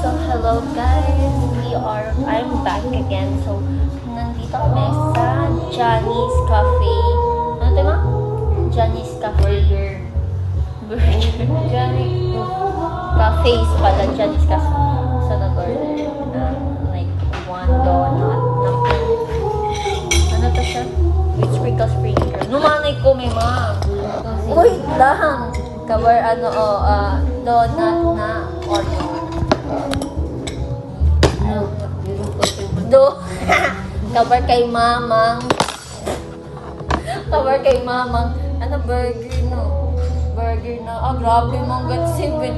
So, hello guys. I'm back again. So, nandito kami sa Johnny's Cafe. Ano ito ma? Johnny's Cafe. Burger. Johnny Cafes pala. Johnny's Cafe. So, nag-order na like one donut na ano to siya? With sprinkle sprinkle. Numanay ko may ma. Wait lang. Cover donut na Oreo. Cover kay mamang. Cover kay mamang. Ano burger no? Burger na. Grabe mong got 7.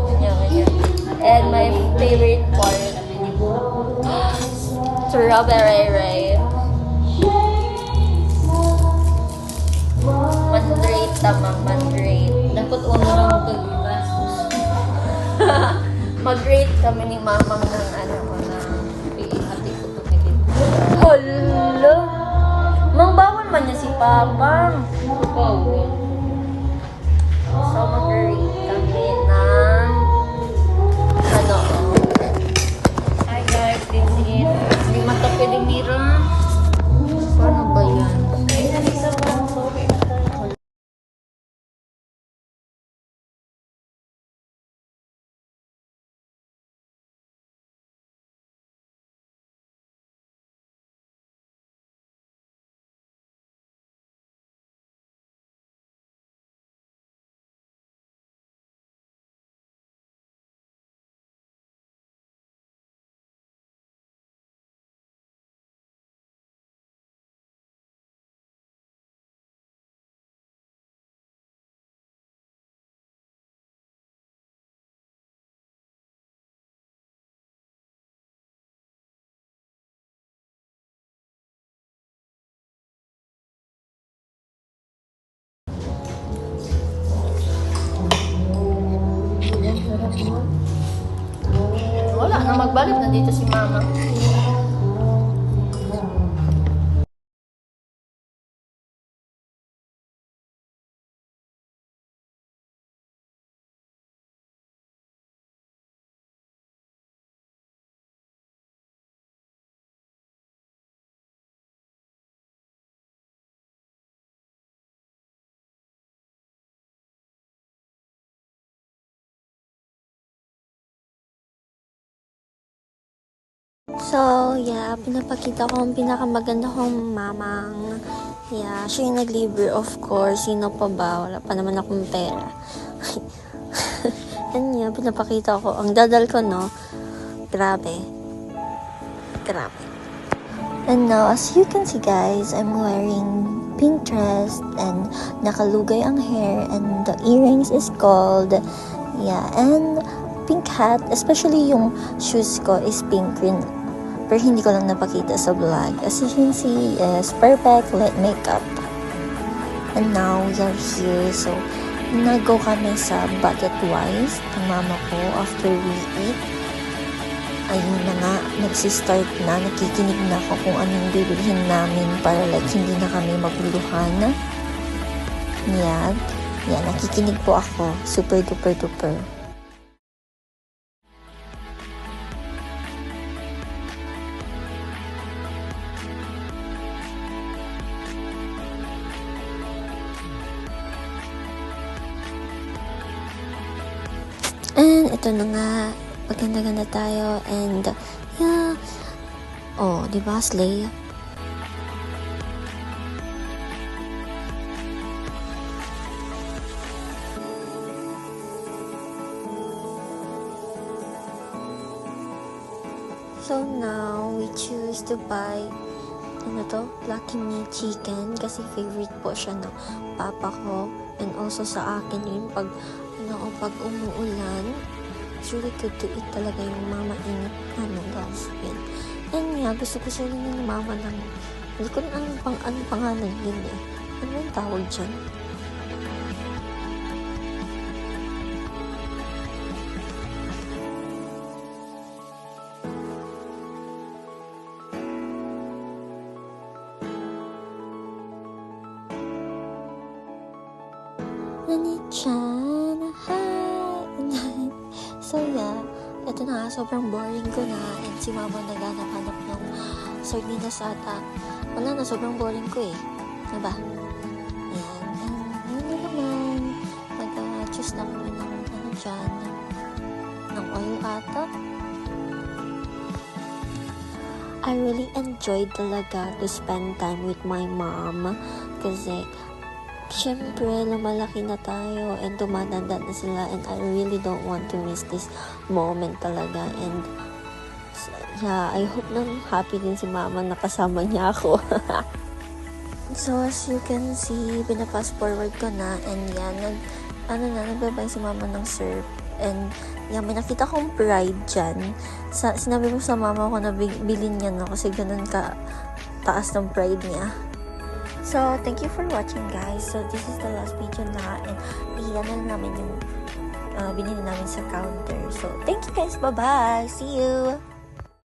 Ganyan. And my favorite part. Strawberry Ray. Mandrake tamang mandrake. Dapat uno lang pag-ibas. Mag-rate kami ni mamang ng ano ko na hati ko tumigil. Hala! Mang bawal man niya si Papa. Bawal. So mag-rate kami ng ano. Hi guys, this is it. Hindi matapid yung mirror. Paano ba yan? Wala na magbalik na dito si Mama. So, yeah, pinapakita ko ang pinakamaganda kong mamang. Yeah, siya yung nag-libre, of course. Sino pa ba? Wala pa naman akong pera. And yeah, pinapakita ko. Ang dadal ko, no? Grabe. And now, as you can see, guys, I'm wearing pink dress and nakalugay ang hair and the earrings is gold. Yeah, and pink hat, especially yung shoes ko is pink rin. Pero hindi ko lang napakita sa vlog. As you can see, yes, perfect light makeup. And now, we are here. So, nag-go kami sa Budget Wise ng mama ko after we eat. Ayun na nga, nagsistart na. Nakikinig na ako kung anong bibilhin namin para like hindi na kami maguluhan. Yan. Yan, nakikinig po ako. Super duper duper. And ito na nga, maganda-ganda tayo and yeah. Oh, di ba, slay? So now, we choose to buy ano to? Lucky Me Chicken kasi favorite po siya ng papa ko and also sa akin yun pag umuulan. It's really good to eat talaga yung mama in guys. And yeah, gusto ko siya rin yung mama ng hindi ko na anong pangalan yun eh. Ano yung tawag dyan? Nani-chan, hi! So ito na, sobrang boring ko na. And si mama naghanap-hanap ng sardinas ata. Wala na, sobrang boring ko eh. Diba? Yan. And yun na naman. Nag-choose na kami ng ano dyan. Ng oil ata. I really enjoyed talaga to spend time with my mom. Kasi, syempre, lumalaki na tayo and tumatanda na sila and I really don't want to miss this moment talaga. And, yeah, I hope na happy din si mama na kasama niya ako. So, as you can see, pinapass forward ko na and yan, nagbabay si mama ng syrup. And, yan, may nakita kong pride dyan. Sinabi mo sa mama ko na bilhin niya no kasi ganun ka taas ng pride niya. So, thank you for watching guys. So, this is the last video na and iyan na namin yung binili namin sa counter. So, thank you guys. Bye-bye. See you!